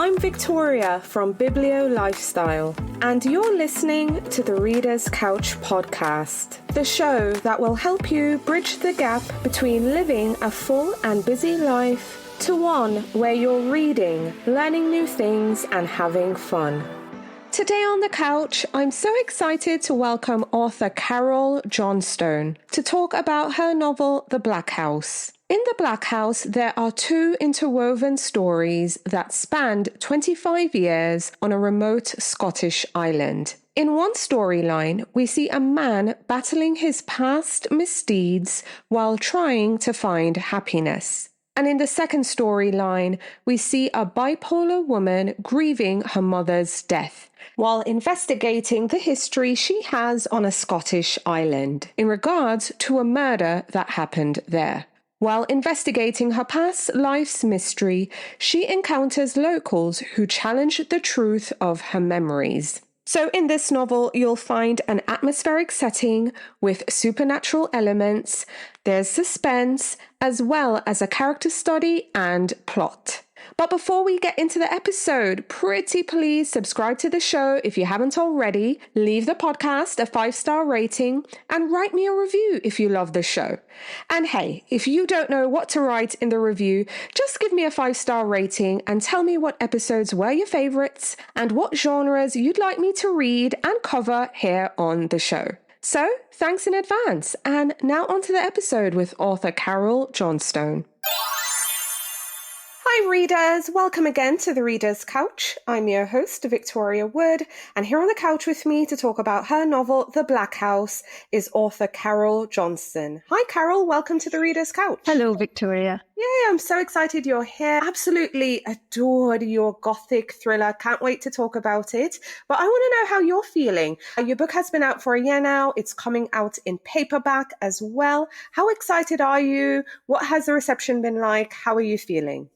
I'm Victoria from Biblio Lifestyle, and you're listening to the Reader's Couch podcast, the show that will help you bridge the gap between living a full and busy life to one where you're reading, learning new things, and having fun. Today on the couch, I'm so excited to welcome author Carole Johnstone to talk about her novel, The Blackhouse. In The Blackhouse, there are two interwoven stories that spanned 25 years on a remote Scottish island. In one storyline, we see a man battling his past misdeeds while trying to find happiness. And in the second storyline, we see a bipolar woman grieving her mother's death while investigating the history she has on a Scottish island in regards to a murder that happened there. While investigating her past life's mystery, she encounters locals who challenge the truth of her memories. So in this novel, you'll find an atmospheric setting with supernatural elements, there's suspense, as well as a character study and plot. But before we get into the episode, pretty please subscribe to the show if you haven't already, leave the podcast a 5-star rating, and write me a review if you love the show. And hey, if you don't know what to write in the review, just give me a 5-star rating and tell me what episodes were your favorites and what genres you'd like me to read and cover here on the show. So, thanks in advance, and now on to the episode with author Carole Johnstone. Hi readers, welcome again to the Reader's Couch. I'm your host, Victoria Wood, and here on the couch with me to talk about her novel, The Blackhouse, is author Carole Johnstone. Hi Carole, welcome to the Reader's Couch. Hello Victoria. Yay, I'm so excited you're here. Absolutely adored your gothic thriller. Can't wait to talk about it. But I want to know how you're feeling. Your book has been out for a year now. It's coming out in paperback as well. How excited are you? What has the reception been like? How are you feeling?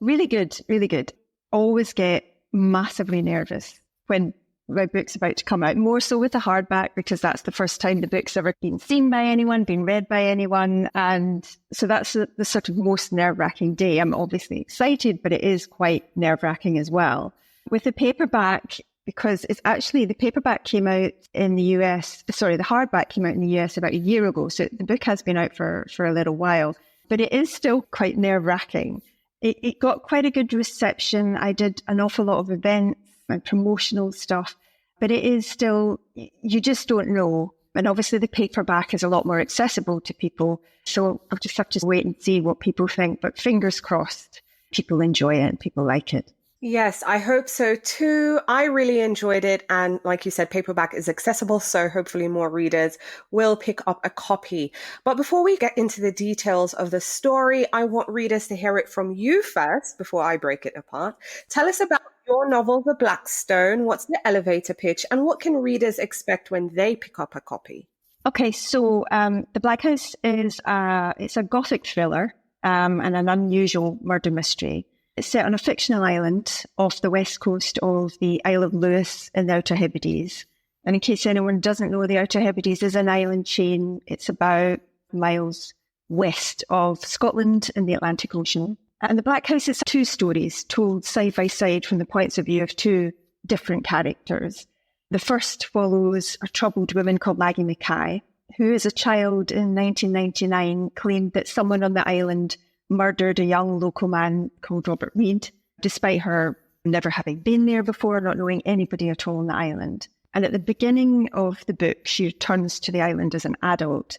Really good, really good. Always get massively nervous when my book's about to come out, more so with the hardback because that's the first time the book's ever been seen by anyone, been read by anyone. And so that's the sort of most nerve-wracking day. I'm obviously excited, but it is quite nerve-wracking as well. With the paperback, because it's actually, the paperback came out in the US, the hardback came out in the US about a year ago. So the book has been out for a little while, but it is still quite nerve-wracking. It got quite a good reception. I did an awful lot of events and promotional stuff, but it is still, you just don't know. And obviously the paperback is a lot more accessible to people. So I'll just have to wait and see what people think, but fingers crossed, people enjoy it and people like it. Yes, I hope so too. I really enjoyed it. And like you said, paperback is accessible, so hopefully more readers will pick up a copy. But before we get into the details of the story, I want readers to hear it from you first before I break it apart. Tell us about your novel, The Blackstone. What's the elevator pitch and what can readers expect when they pick up a copy? Okay, so The Blackhouse is it's a gothic thriller and an unusual murder mystery. It's set on a fictional island off the west coast of the Isle of Lewis in the Outer Hebrides. And in case anyone doesn't know, the Outer Hebrides is an island chain. It's about miles west of Scotland in the Atlantic Ocean. And The Blackhouse is two stories told side by side from the points of view of two different characters. The first follows a troubled woman called Maggie Mackay, who as a child in 1999 claimed that someone on the island murdered a young local man called Robert Reed, despite her never having been there before, not knowing anybody at all on the island. And at the beginning of the book, she returns to the island as an adult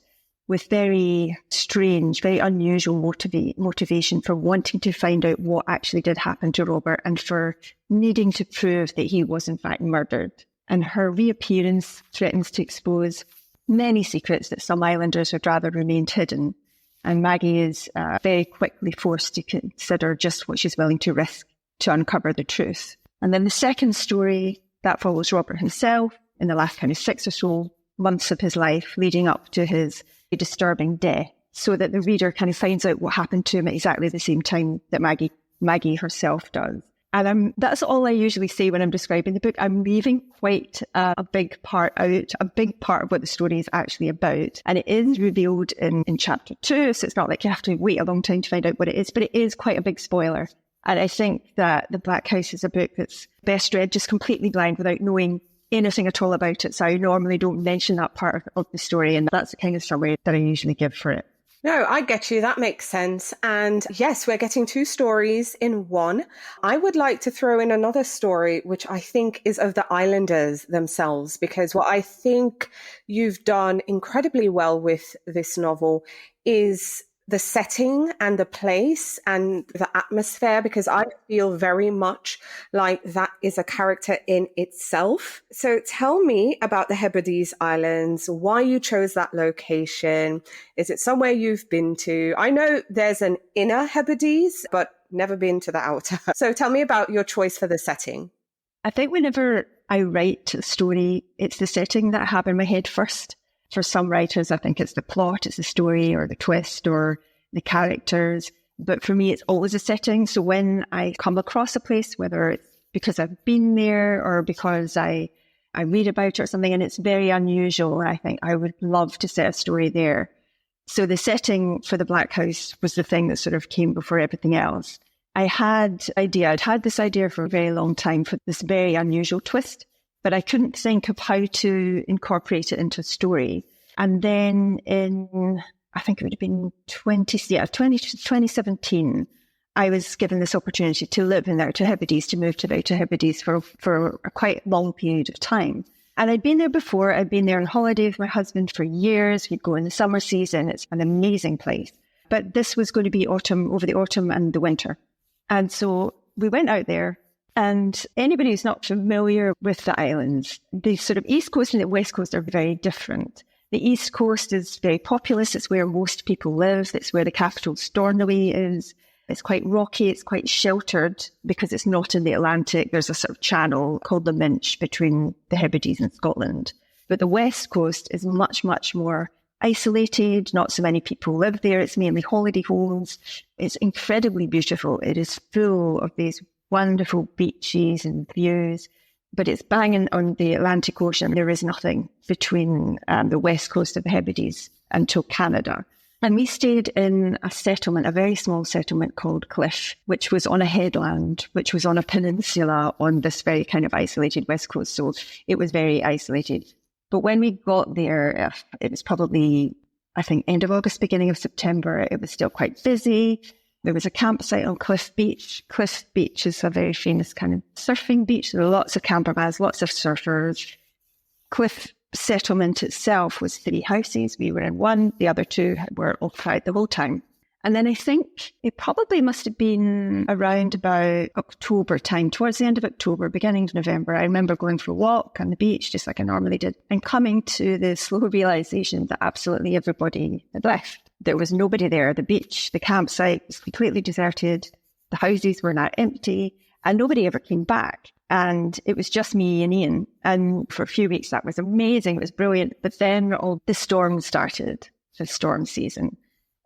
with very strange, very unusual motivation for wanting to find out what actually did happen to Robert and for needing to prove that he was in fact murdered. And her reappearance threatens to expose many secrets that some islanders would rather remained hidden. And Maggie is very quickly forced to consider just what she's willing to risk to uncover the truth. And then the second story, that follows Robert himself in the last kind of 6 or so months of his life leading up to his disturbing death, so that the reader kind of finds out what happened to him at exactly the same time that Maggie herself does. And that's all I usually say when I'm describing the book. I'm leaving quite a big part out, a big part of what the story is actually about. And it is revealed in chapter 2, so it's not like you have to wait a long time to find out what it is, but it is quite a big spoiler And I think that The Blackhouse is a book that's best read just completely blind without knowing anything at all about it. So I normally don't mention that part of the story, and that's the kind of summary that I usually give for it. No, I get you. That makes sense. And yes, we're getting 2 stories in one. I would like to throw in another story, which I think is of the islanders themselves, because what I think you've done incredibly well with this novel is the setting and the place and the atmosphere, because I feel very much like that is a character in itself. So tell me about the Hebrides Islands, why you chose that location. Is it somewhere you've been to? I know there's an inner Hebrides, but never been to the outer. So tell me about your choice for the setting. I think whenever I write a story, it's the setting that I have in my head first. For some writers, I think it's the plot, it's the story or the twist or the characters. But for me, it's always a setting. So when I come across a place, whether it's because I've been there or because I read about it or something, and it's very unusual, I think I would love to set a story there. So the setting for the Blackhouse was the thing that sort of came before everything else. I'd had this idea for a very long time for this very unusual twist, but I couldn't think of how to incorporate it into a story. And then I think it would have been 2017, I was given this opportunity to live in the Outer Hebrides, to move to the Outer Hebrides for a quite long period of time. And I'd been there before. I'd been there on holiday with my husband for years. We'd go in the summer season. It's an amazing place. But this was going to be over the autumn and the winter. And so we went out there. And anybody who's not familiar with the islands, the sort of East Coast and the West Coast are very different. The East Coast is very populous. It's where most people live. It's where the capital Stornoway is. It's quite rocky. It's quite sheltered because it's not in the Atlantic. There's a sort of channel called the Minch between the Hebrides and Scotland. But the West Coast is much, much more isolated. Not so many people live there. It's mainly holiday homes. It's incredibly beautiful. It is full of these wonderful beaches and views, but it's banging on the Atlantic Ocean. There is nothing between the west coast of the Hebrides until Canada. And we stayed in a settlement, a very small settlement called Cliff, which was on a headland, which was on a peninsula on this very kind of isolated west coast. So it was very isolated. But when we got there, it was probably, I think, end of August, beginning of September. It was still quite busy. There was a campsite on Cliff Beach. Cliff Beach is a very famous kind of surfing beach. There were lots of campervans, lots of surfers. Cliff settlement itself was 3 houses. We were in one. The other 2 were occupied the whole time. And then I think it probably must have been around about October time, towards the end of October, beginning of November. I remember going for a walk on the beach, just like I normally did, and coming to the slow realization that absolutely everybody had left. There was nobody there. The beach, the campsite was completely deserted. The houses were now empty and nobody ever came back. And it was just me and Ian. And for a few weeks, that was amazing. It was brilliant. But then all the storm started, the storm season.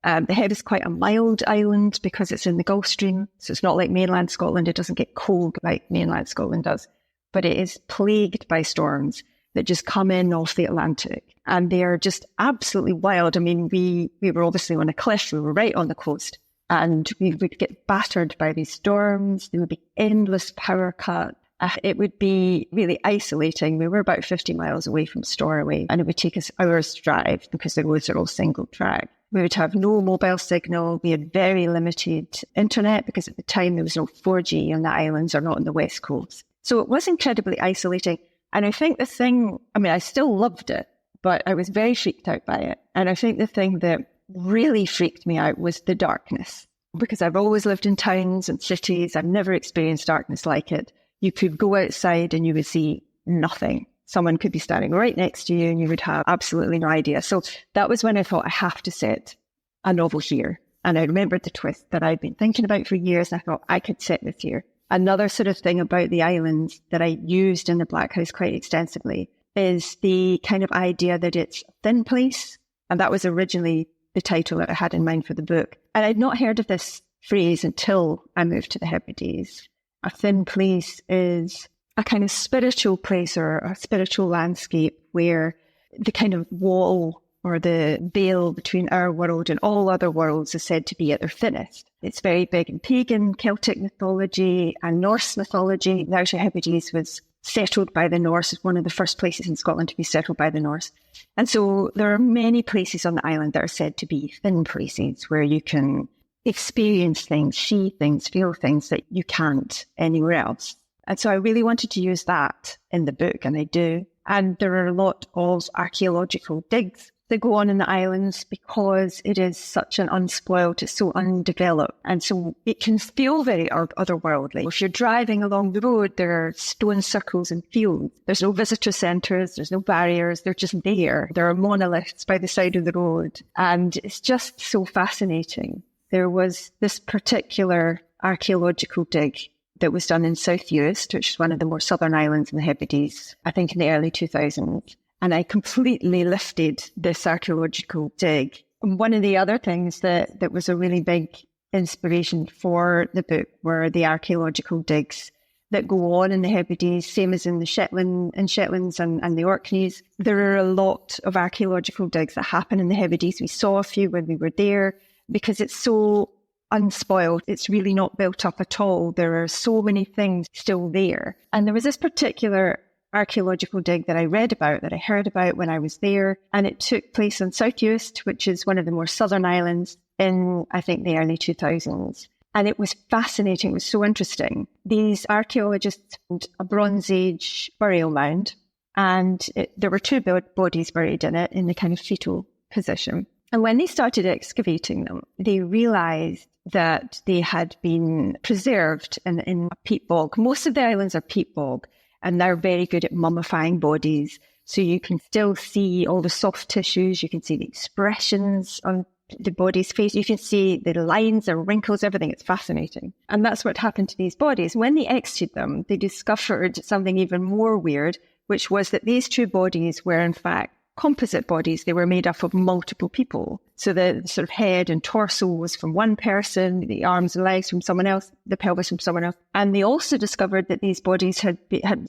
The Head is quite a mild island because it's in the Gulf Stream. So it's not like mainland Scotland. It doesn't get cold like mainland Scotland does. But it is plagued by storms that just come in off the Atlantic. And they are just absolutely wild. I mean, we were obviously on a cliff. We were right on the coast. And we would get battered by these storms. There would be endless power cuts. It would be really isolating. We were about 50 miles away from Stornoway, and it would take us hours to drive because the roads are all single track. We would have no mobile signal. We had very limited internet because at the time there was no 4G on the islands or not on the west coast. So it was incredibly isolating. And I think I still loved it, but I was very freaked out by it. And I think the thing that really freaked me out was the darkness, because I've always lived in towns and cities. I've never experienced darkness like it. You could go outside and you would see nothing. Someone could be standing right next to you and you would have absolutely no idea. So that was when I thought I have to set a novel here. And I remembered the twist that I'd been thinking about for years. And I thought I could set this here. Another sort of thing about the islands that I used in the Blackhouse quite extensively is the kind of idea that it's a thin place. And that was originally the title that I had in mind for the book. And I'd not heard of this phrase until I moved to the Hebrides. A thin place is a kind of spiritual place or a spiritual landscape where the kind of wall or the veil between our world and all other worlds, is said to be at their thinnest. It's very big in pagan, Celtic mythology and Norse mythology. The Outer Hebrides was settled by the Norse. It's one of the first places in Scotland to be settled by the Norse. And so there are many places on the island that are said to be thin places where you can experience things, see things, feel things that you can't anywhere else. And so I really wanted to use that in the book, and I do. And there are a lot of archaeological digs that go on in the islands because it is such an unspoiled, it's so undeveloped. And so it can feel very otherworldly. If you're driving along the road, there are stone circles and fields. There's no visitor centres, there's no barriers, they're just there. There are monoliths by the side of the road. And it's just so fascinating. There was this particular archaeological dig that was done in South Uist, which is one of the more southern islands in the Hebrides, I think in the early 2000s. And I completely lifted this archaeological dig. And one of the other things that was a really big inspiration for the book were the archaeological digs that go on in the Hebrides, same as in the Shetlands and the Orkneys. There are a lot of archaeological digs that happen in the Hebrides. We saw a few when we were there because it's so unspoiled. It's really not built up at all. There are so many things still there. And there was this particular archaeological dig that I read about, that I heard about when I was there. And it took place on South Uist, which is one of the more southern islands, in, I think, the early 2000s. And it was fascinating. It was so interesting. These archaeologists found a Bronze Age burial mound, and there were two bodies buried in it in the kind of fetal position. And when they started excavating them, they realised that they had been preserved in a peat bog. Most of the islands are peat bog, and they're very good at mummifying bodies. So you can still see all the soft tissues, you can see the expressions on the body's face, you can see the lines and wrinkles, everything. It's fascinating. And that's what happened to these bodies. When they exhumed them, they discovered something even more weird, which was that these two bodies were in fact composite bodies. They were made up of multiple people. So the sort of head and torso was from one person, the arms and legs from someone else, the pelvis from someone else. And they also discovered that these bodies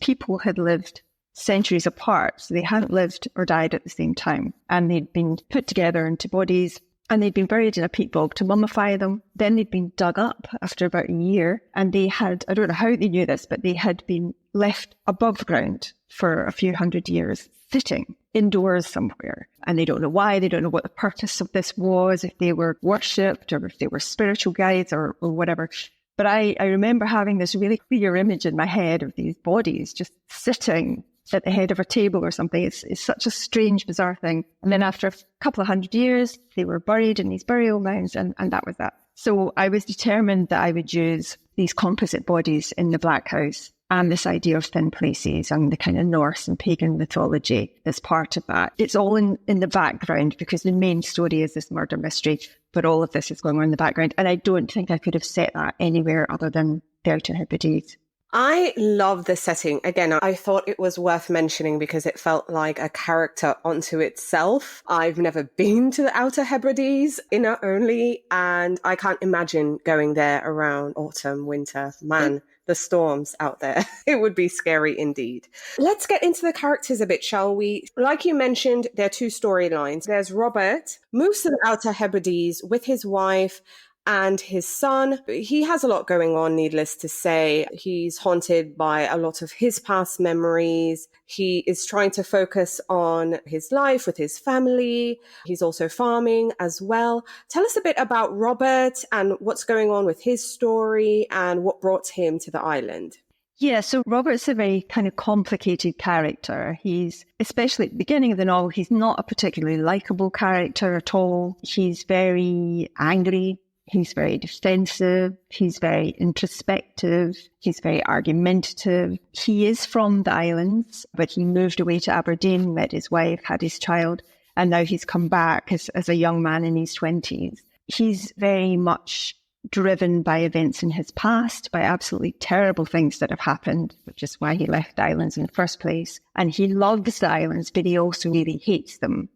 people had lived centuries apart. So they hadn't lived or died at the same time. And they'd been put together into bodies, and they'd been buried in a peat bog to mummify them. Then they'd been dug up after about a year, and they had, I don't know how they knew this, but they had been left above ground for a few hundred years, sitting indoors somewhere. And they don't know why, they don't know what the purpose of this was, if they were worshipped or if they were spiritual guides or whatever. But I remember having this really clear image in my head of these bodies just sitting at the head of a table or something. It's such a strange, bizarre thing. And then after a couple of hundred years, they were buried in these burial mounds, and that was that. So I was determined that I would use these composite bodies in the Blackhouse and this idea of thin places and the kind of Norse and pagan mythology as part of that. It's all in the background because the main story is this murder mystery, but all of this is going on in the background. And I don't think I could have set that anywhere other than the Outer Hebrides. I love the setting. Again, I thought it was worth mentioning because it felt like a character unto itself. I've never been to the Outer Hebrides, inner only, and I can't imagine going there around autumn, winter. Man, the storms out there. It would be scary indeed. Let's get into the characters a bit, shall we? Like you mentioned, there are two storylines. There's Robert, moves to the Outer Hebrides with his wife and his son. He has a lot going on, needless to say. He's haunted by a lot of his past memories. He is trying to focus on his life with his family. He's also farming as well. Tell us a bit about Robert and what's going on with his story and what brought him to the island. Yeah, so Robert's a very kind of complicated character. He's, especially at the beginning of the novel, he's not a particularly likable character at all. He's very angry. He's very defensive. He's very introspective. He's very argumentative. He is from the islands, but he moved away to Aberdeen, met his wife, had his child, and now he's come back as a young man in his 20s. He's very much driven by events in his past, by absolutely terrible things that have happened, which is why he left the islands in the first place. And he loves the islands, but he also really hates them.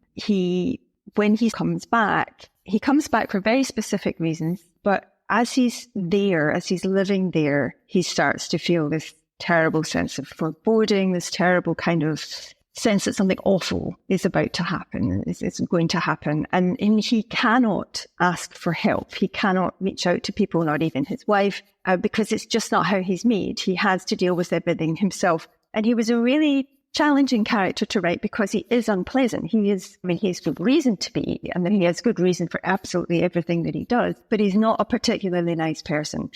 When he comes back for very specific reasons, but as he's there, as he's living there, he starts to feel this terrible sense of foreboding, this terrible kind of sense that something awful is about to happen, is going to happen. And he cannot ask for help. He cannot reach out to people, not even his wife, because it's just not how he's made. He has to deal with everything himself. And he was a really challenging character to write because he is unpleasant. He has good reason to be, and then he has good reason for absolutely everything that he does, but he's not a particularly nice person.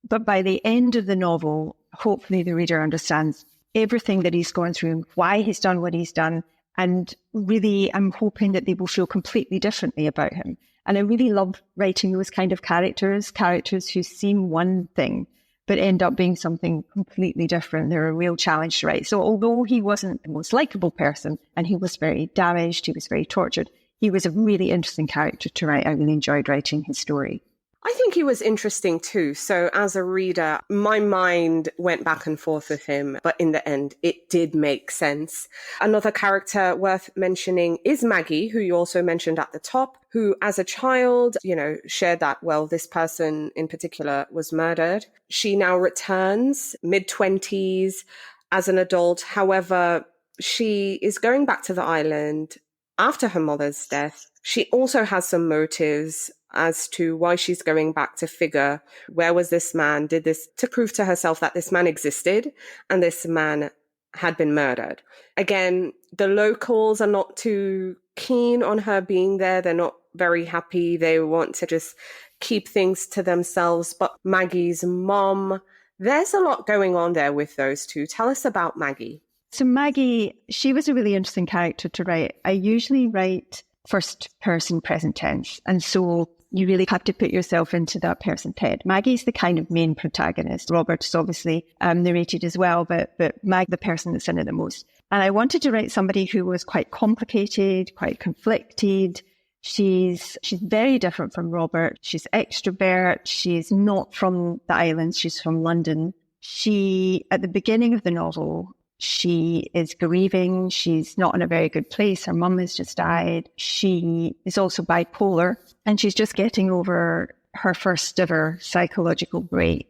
But by the end of the novel, hopefully the reader understands everything that he's gone through and why he's done what he's done. And really, I'm hoping that they will feel completely differently about him. And I really love writing those kind of characters who seem one thing, but end up being something completely different. They're a real challenge to write. So although he wasn't the most likable person and he was very damaged, he was very tortured, he was a really interesting character to write. I really enjoyed writing his story. I think he was interesting too. So as a reader, my mind went back and forth with him, but in the end, it did make sense. Another character worth mentioning is Maggie, who you also mentioned at the top, who as a child, shared that, well, this person in particular was murdered. She now returns mid-20s as an adult. However, she is going back to the island after her mother's death. She also has some motives as to why she's going back to figure where was this man, did this to prove to herself that this man existed and this man had been murdered. Again, the locals are not too keen on her being there. They're not very happy. They want to just keep things to themselves. But Maggie's mom, there's a lot going on there with those two. Tell us about Maggie. So Maggie, she was a really interesting character to write. I usually write first person present tense. And so you really have to put yourself into that person's head. Maggie's the kind of main protagonist. Robert is obviously narrated as well, but Mag, the person that's in it the most. And I wanted to write somebody who was quite complicated, quite conflicted. She's very different from Robert. She's extrovert. She's not from the islands. She's from London. At the beginning of the novel, she is grieving. She's not in a very good place. Her mum has just died. She is also bipolar, and she's just getting over her first ever psychotic break.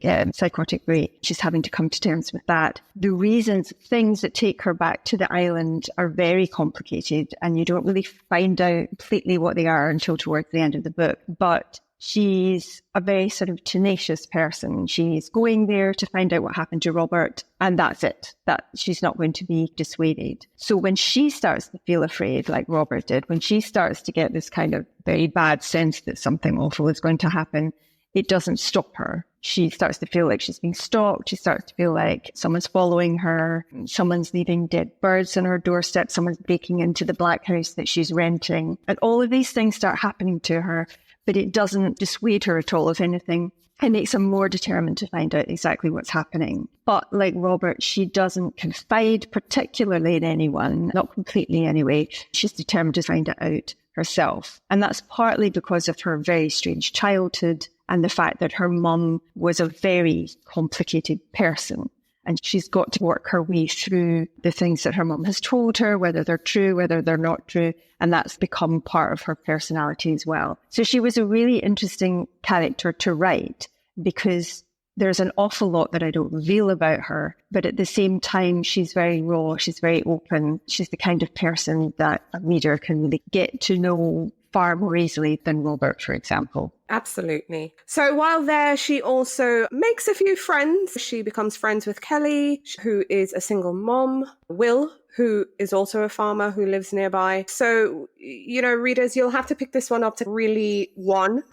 She's having to come to terms with that. The things that take her back to the island are very complicated, and you don't really find out completely what they are until towards the end of the book. But she's a very sort of tenacious person. She's going there to find out what happened to Robert, and that's it. That she's not going to be dissuaded. So when she starts to feel afraid, like Robert did, when she starts to get this kind of very bad sense that something awful is going to happen, it doesn't stop her. She starts to feel like she's being stalked. She starts to feel like someone's following her. Someone's leaving dead birds on her doorstep. Someone's breaking into the Blackhouse that she's renting. And all of these things start happening to her. But it doesn't dissuade her at all. If anything, it makes her more determined to find out exactly what's happening. But like Robert, she doesn't confide particularly in anyone, not completely anyway. She's determined to find it out herself. And that's partly because of her very strange childhood and the fact that her mum was a very complicated person. And she's got to work her way through the things that her mum has told her, whether they're true, whether they're not true. And that's become part of her personality as well. So she was a really interesting character to write because there's an awful lot that I don't reveal about her. But at the same time, she's very raw. She's very open. She's the kind of person that a reader can really get to know far more easily than Robert, for example. Absolutely. So while there, she also makes a few friends. She becomes friends with Kelly, who is a single mom, Will, who is also a farmer who lives nearby. So, readers, you'll have to pick this one up to really,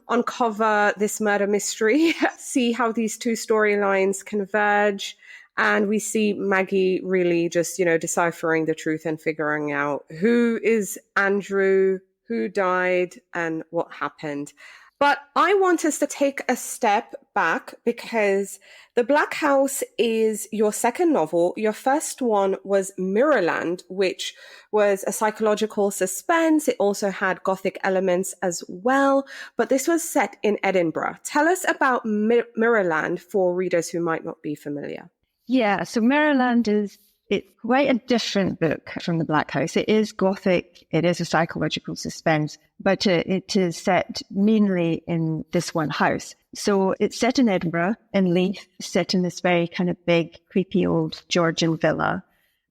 uncover this murder mystery, see how these two storylines converge. And we see Maggie really just, deciphering the truth and figuring out who is Andrew, who died, and what happened. But I want us to take a step back because The Blackhouse is your second novel. Your first one was Mirrorland, which was a psychological suspense. It also had Gothic elements as well, but this was set in Edinburgh. Tell us about Mirrorland for readers who might not be familiar. Yeah, so Mirrorland it's quite a different book from The Blackhouse. It is Gothic, it is a psychological suspense, but it is set mainly in this one house. So it's set in Edinburgh, in Leith, set in this very kind of big, creepy old Georgian villa.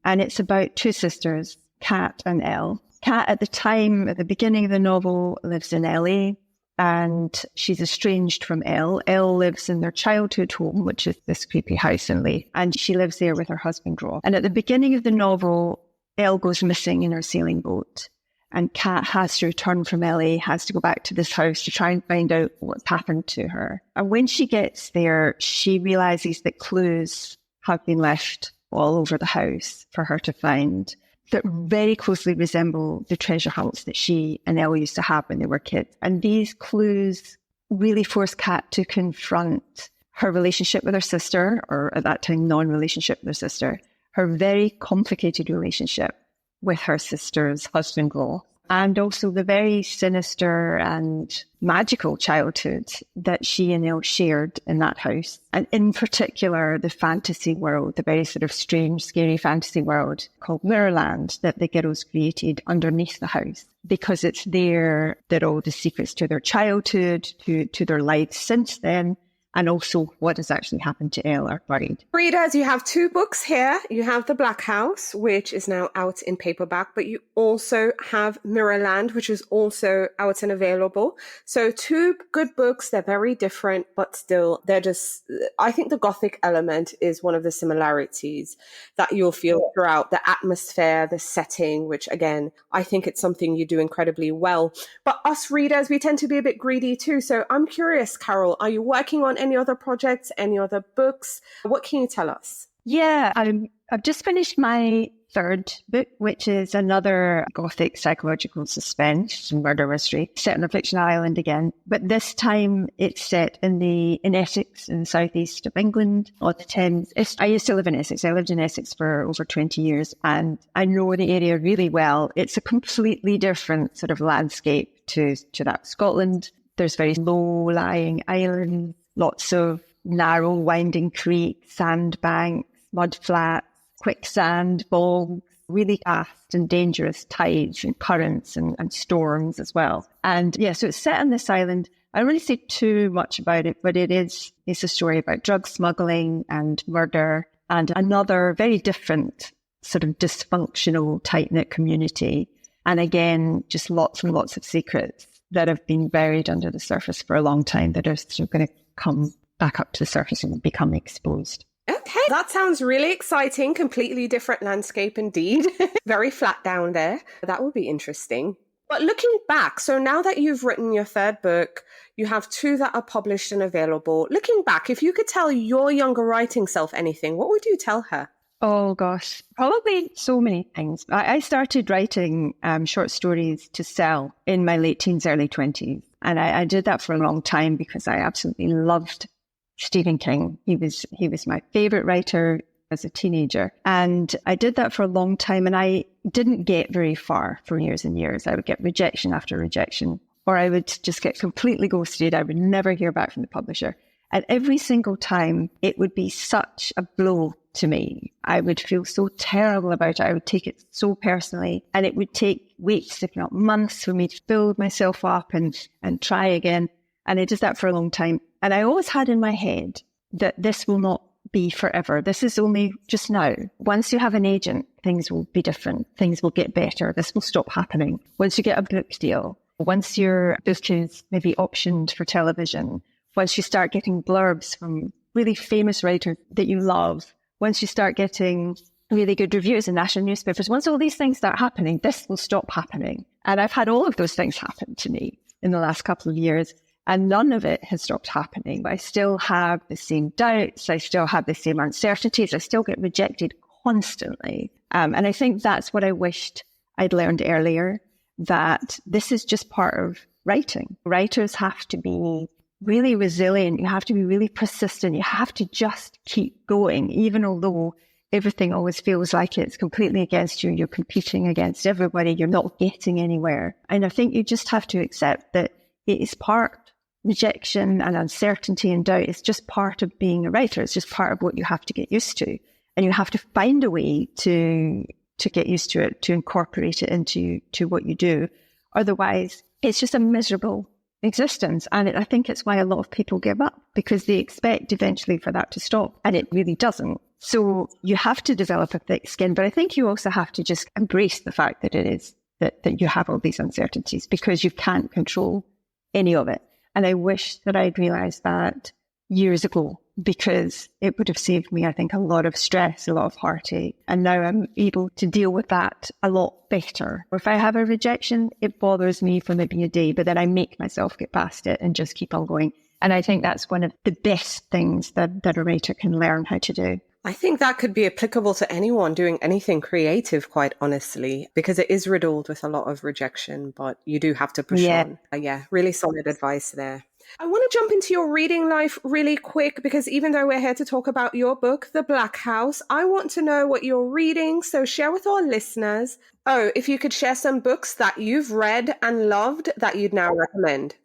And it's about two sisters, Kat and Elle. Kat, at the time, at the beginning of the novel, lives in LA, and she's estranged from Elle. Elle lives in their childhood home, which is this creepy house in Leigh, and she lives there with her husband, Rob. And at the beginning of the novel, Elle goes missing in her sailing boat, and Kat has to return from LA, has to go back to this house to try and find out what's happened to her. And when she gets there, she realizes that clues have been left all over the house for her to find that very closely resemble the treasure hunts that she and Elle used to have when they were kids. And these clues really force Kat to confront her relationship with her sister, or at that time, non-relationship with her sister, her very complicated relationship with her sister's husband-in-law, and also the very sinister and magical childhood that she and Elle shared in that house. And in particular, the fantasy world, the very sort of strange, scary fantasy world called Mirrorland that the girls created underneath the house, because it's there that all the secrets to their childhood, to their lives since then, and also what has actually happened to Elle are buried. Readers, you have 2 books here. You have The Blackhouse, which is now out in paperback, but you also have Mirrorland, which is also out and available. So 2 good books. They're very different, but still, they're just, I think the Gothic element is one of the similarities that you'll feel throughout, the atmosphere, the setting, which again, I think it's something you do incredibly well. But us readers, we tend to be a bit greedy too. So I'm curious, Carole, are you working on any other projects, any other books? What can you tell us? Yeah, I've just finished my 3rd book, which is another Gothic psychological suspense murder mystery set on a fictional island again. But this time it's set in Essex, in the southeast of England, on the Thames. I used to live in Essex. I lived in Essex for over 20 years, and I know the area really well. It's a completely different sort of landscape to that of Scotland. There's very low-lying islands, lots of narrow, winding creeks, sandbanks, mud flats, quicksand, bogs, really fast and dangerous tides and currents and storms as well. And yeah, so it's set on this island. I don't really say too much about it, but it's a story about drug smuggling and murder and another very different sort of dysfunctional, tight-knit community. And again, just lots and lots of secrets that have been buried under the surface for a long time that are still going to come back up to the surface and become exposed. Okay, that sounds really exciting. Completely different landscape indeed. Very flat down there. That would be interesting. But looking back, so now that you've written your 3rd book, you have 2 that are published and available. Looking back, if you could tell your younger writing self anything, what would you tell her? Oh gosh, probably so many things. I started writing short stories to sell in my late teens, early 20s. And I did that for a long time because I absolutely loved Stephen King. He was my favorite writer as a teenager. And I did that for a long time, and I didn't get very far for years and years. I would get rejection after rejection, or I would just get completely ghosted. I would never hear back from the publisher. And every single time, it would be such a blow to me. I would feel so terrible about it. I would take it so personally. And it would take weeks, if not months, for me to build myself up and try again. And I did that for a long time. And I always had in my head that this will not be forever. This is only just now. Once you have an agent, things will be different. Things will get better. This will stop happening. Once you get a book deal, once your book is maybe optioned for television, once you start getting blurbs from really famous writers that you love, once you start getting really good reviews in national newspapers, once all these things start happening, this will stop happening. And I've had all of those things happen to me in the last couple of years, and none of it has stopped happening. But I still have the same doubts. I still have the same uncertainties. I still get rejected constantly. And I think that's what I wished I'd learned earlier, that this is just part of writing. Writers have to be really resilient. You have to be really persistent. You have to just keep going, even although everything always feels like it's completely against you. You're competing against everybody. You're not getting anywhere. And I think you just have to accept that it is part rejection and uncertainty and doubt. It's just part of being a writer. It's just part of what you have to get used to. And you have to find a way to get used to it, to incorporate it into what you do. Otherwise, it's just a miserable existence. And I think it's why a lot of people give up, because they expect eventually for that to stop, and it really doesn't. So you have to develop a thick skin, but I think you also have to just embrace the fact that it is that you have all these uncertainties because you can't control any of it. And I wish that I'd realized that years ago because it would have saved me, I think, a lot of stress, a lot of heartache. And now I'm able to deal with that a lot better. If I have a rejection, it bothers me for maybe a day, but then I make myself get past it and just keep on going. And I think that's one of the best things that a writer can learn how to do. I think that could be applicable to anyone doing anything creative, quite honestly, because it is riddled with a lot of rejection, but you do have to push on. Yeah, really solid advice there. I want to jump into your reading life really quick because even though we're here to talk about your book, The Blackhouse, I want to know what you're reading. So share with our listeners. Oh, if you could share some books that you've read and loved that you'd now recommend.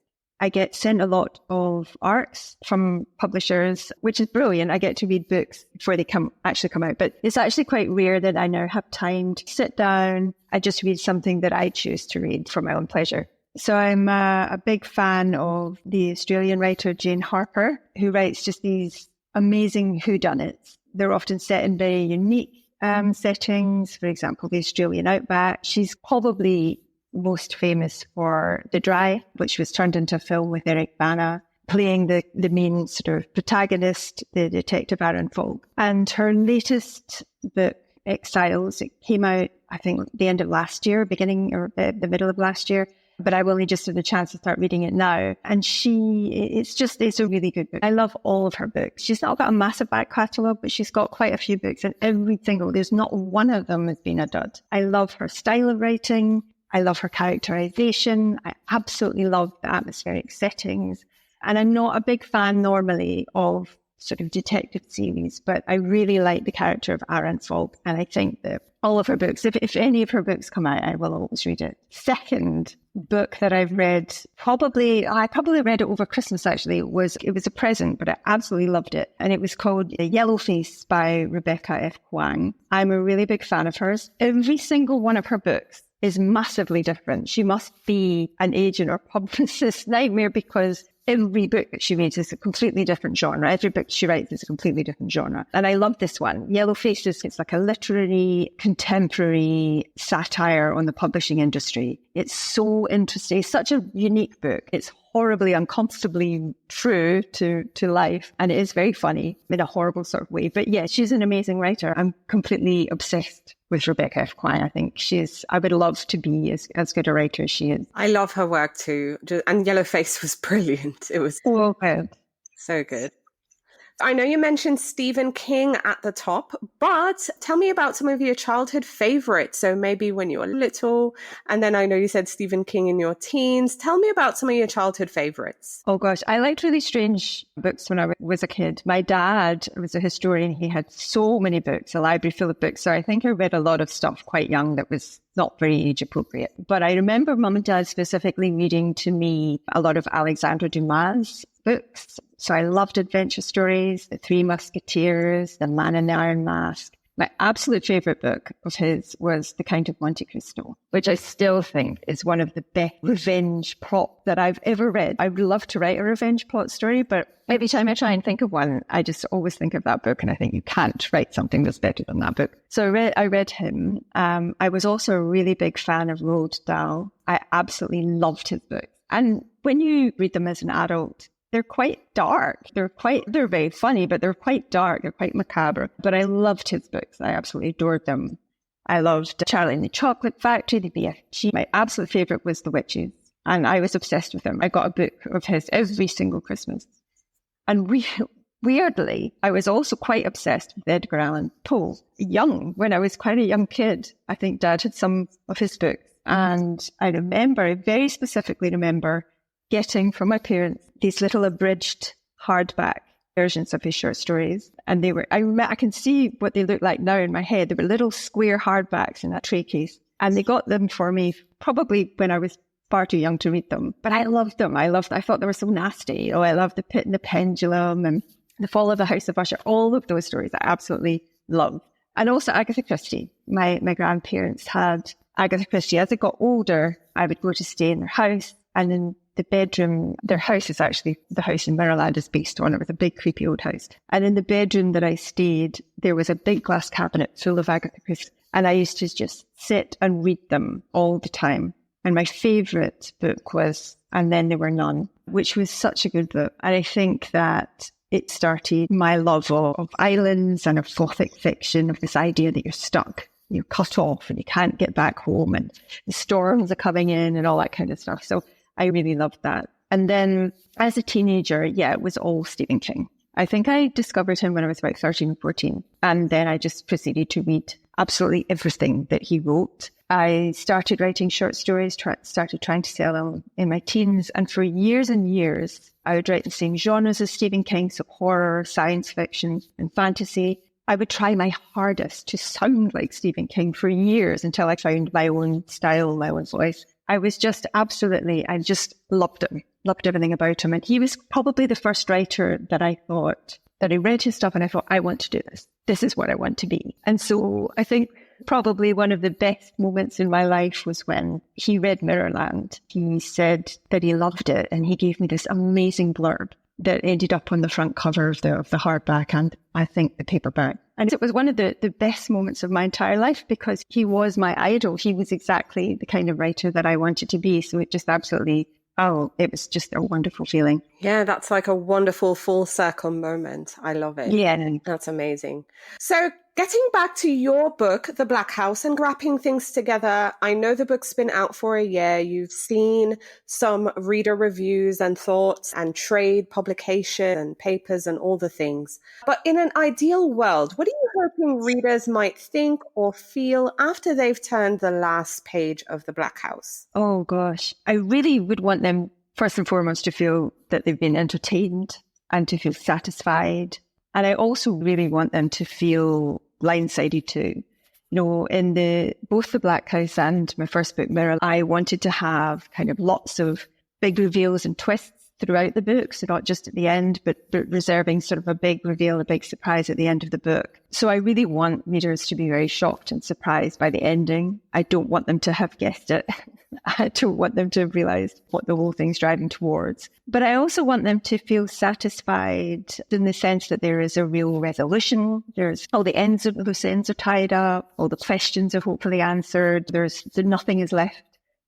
I get sent a lot of arcs from publishers, which is brilliant. I get to read books before they actually come out, but it's actually quite rare that I now have time to sit down and just read something that I choose to read for my own pleasure. So I'm a big fan of the Australian writer Jane Harper, who writes just these amazing whodunits. They're often set in very unique settings. For example, the Australian outback. She's probably most famous for The Dry, which was turned into a film with Eric Bana, playing the main sort of protagonist, the detective Aaron Falk. And her latest book, Exiles, it came out, I think, the end of last year, beginning or the middle of last year. But I've only just had the chance to start reading it now. And it's a really good book. I love all of her books. She's not got a massive back catalogue, but she's got quite a few books, and there's not one of them has been a dud. I love her style of writing. I love her characterization. I absolutely love the atmospheric settings. And I'm not a big fan normally of sort of detective series, but I really like the character of Aaron Falk. And I think that all of her books, if any of her books come out, I will always read it. Second book that I've read, I probably read it over Christmas actually, it was a present, but I absolutely loved it. And it was called Yellow Face by Rebecca F. Kuang. I'm a really big fan of hers. Every single one of her books is massively different. She must be an agent or publicist nightmare because every book that she reads is a completely different genre. Every book she writes is a completely different genre. And I love this one. Yellow Faces, it's like a literary, contemporary satire on the publishing industry. It's so interesting. It's such a unique book. It's horribly, uncomfortably true to life. And it is very funny in a horrible sort of way. But yeah, she's an amazing writer. I'm completely obsessed with Rebecca F. Kuang. I think I would love to be as good a writer as she is. I love her work too. And Yellow Face was brilliant. It was so good. So good. I know you mentioned Stephen King at the top, but tell me about some of your childhood favorites. So maybe when you were little, and then I know you said Stephen King in your teens. Tell me about some of your childhood favorites. Oh gosh, I liked really strange books when I was a kid. My dad was a historian. He had so many books, a library full of books. So I think I read a lot of stuff quite young that was not very age appropriate. But I remember Mum and Dad specifically reading to me a lot of Alexandre Dumas books. So I loved adventure stories, The Three Musketeers, The Man in the Iron Mask. My absolute favourite book of his was The Count of Monte Cristo, which I still think is one of the best revenge plot that I've ever read. I would love to write a revenge plot story, but every time I try and think of one, I just always think of that book, and I think you can't write something that's better than that book. So I read him. I was also a really big fan of Roald Dahl. I absolutely loved his books. And when you read them as an adult, they're quite dark. They're very funny, but they're quite dark. They're quite macabre. But I loved his books. I absolutely adored them. I loved Charlie and the Chocolate Factory, the BFG. My absolute favorite was The Witches. And I was obsessed with him. I got a book of his every single Christmas. And weirdly, I was also quite obsessed with Edgar Allan Poe. When I was quite a young kid, I think Dad had some of his books. And I very specifically remember getting from my parents these little abridged hardback versions of his short stories. And I can see what they look like now in my head. They were little square hardbacks in that tray case. And they got them for me probably when I was far too young to read them. But I loved them. I thought they were so nasty. I loved The Pit and the Pendulum and The Fall of the House of Usher. All of those stories I absolutely loved. And also Agatha Christie. My grandparents had Agatha Christie. As I got older, I would go to stay in their house. And then the bedroom, their house is actually, the house in Mirrorland is based on it, with a big creepy old house. And in the bedroom that I stayed, there was a big glass cabinet full of Agatha Christie. And I used to just sit and read them all the time. And my favourite book was And Then There Were None, which was such a good book. And I think that it started my love of islands and of Gothic fiction, of this idea that you're stuck, you're cut off and you can't get back home and the storms are coming in and all that kind of stuff. So I really loved that. And then as a teenager, it was all Stephen King. I think I discovered him when I was about 13 or 14. And then I just proceeded to read absolutely everything that he wrote. I started writing short stories, started trying to sell them in my teens. And for years and years, I would write the same genres as Stephen King, so horror, science fiction, and fantasy. I would try my hardest to sound like Stephen King for years until I found my own style, my own voice. I was just I just loved him, loved everything about him. And he was probably the first writer that I thought, that I read his stuff and I thought, I want to do this. This is what I want to be. And so I think probably one of the best moments in my life was when he read Mirrorland. He said that he loved it and he gave me this amazing blurb that ended up on the front cover of the hardback and I think the paperback. And it was one of the best moments of my entire life because he was my idol. He was exactly the kind of writer that I wanted to be. So it just absolutely, it was just a wonderful feeling. Yeah, that's like a wonderful full circle moment. I love it. Yeah. That's amazing. So getting back to your book, The Blackhouse, and wrapping things together, I know the book's been out for a year. You've seen some reader reviews and thoughts and trade publication and papers and all the things. But in an ideal world, what are you hoping readers might think or feel after they've turned the last page of The Blackhouse? Oh, gosh. I really would want them, first and foremost, to feel that they've been entertained and to feel satisfied. And I also really want them to feel blindsided too. You know, in both The Blackhouse and my first book, Mirror, I wanted to have kind of lots of big reveals and twists throughout the book. So not just at the end, but reserving sort of a big reveal, a big surprise at the end of the book. So I really want readers to be very shocked and surprised by the ending. I don't want them to have guessed it. I don't want them to have realized what the whole thing's driving towards. But I also want them to feel satisfied in the sense that there is a real resolution. There's all the loose ends are tied up. All the questions are hopefully answered. Nothing is left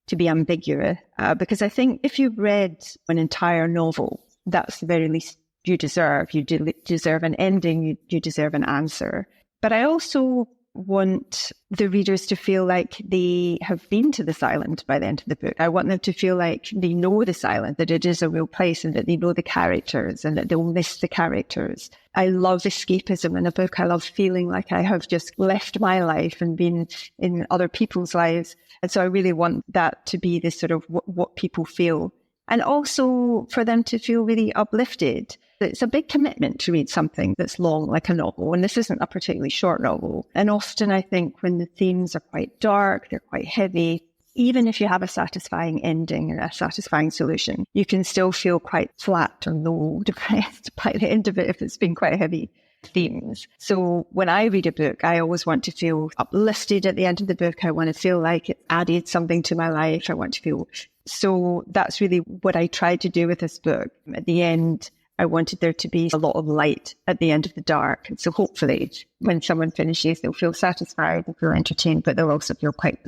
to be ambiguous. Because I think if you've read an entire novel, that's the very least you deserve. You deserve an ending. You deserve an answer. But I also want the readers to feel like they have been to this island by the end of the book. I want them to feel like they know this island, that it is a real place and that they know the characters and that they'll miss the characters. I love escapism in a book. I love feeling like I have just left my life and been in other people's lives. And so I really want that to be this sort of what people feel. And also for them to feel really uplifted. It's a big commitment to read something that's long like a novel, and this isn't a particularly short novel. And often I think when the themes are quite dark, they're quite heavy, even if you have a satisfying ending and a satisfying solution, you can still feel quite flat or low, depressed by the end of it if it's been quite heavy themes. So when I read a book, I always want to feel uplifted at the end of the book. I want to feel like it added something to my life. I want to feel... So that's really what I tried to do with this book. At the end, I wanted there to be a lot of light at the end of the dark. And so hopefully when someone finishes, they'll feel satisfied, they'll feel entertained, but they'll also feel quite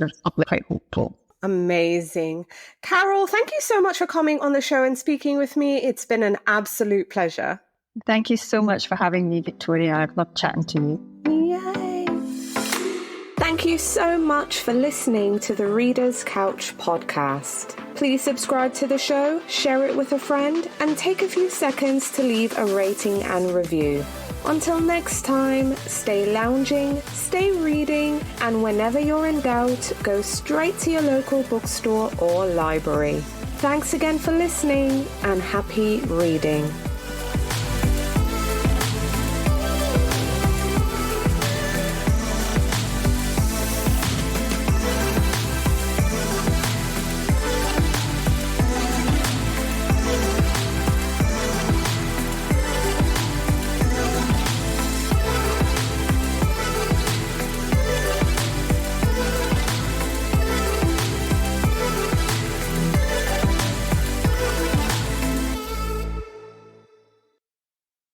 hopeful. Amazing. Carole, thank you so much for coming on the show and speaking with me. It's been an absolute pleasure. Thank you so much for having me, Victoria. I've loved chatting to you. Yay. Thank you so much for listening to the Reader's Couch podcast. Please subscribe to the show, share it with a friend, and take a few seconds to leave a rating and review. Until next time, stay lounging, stay reading, and whenever you're in doubt, go straight to your local bookstore or library. Thanks again for listening, and happy reading.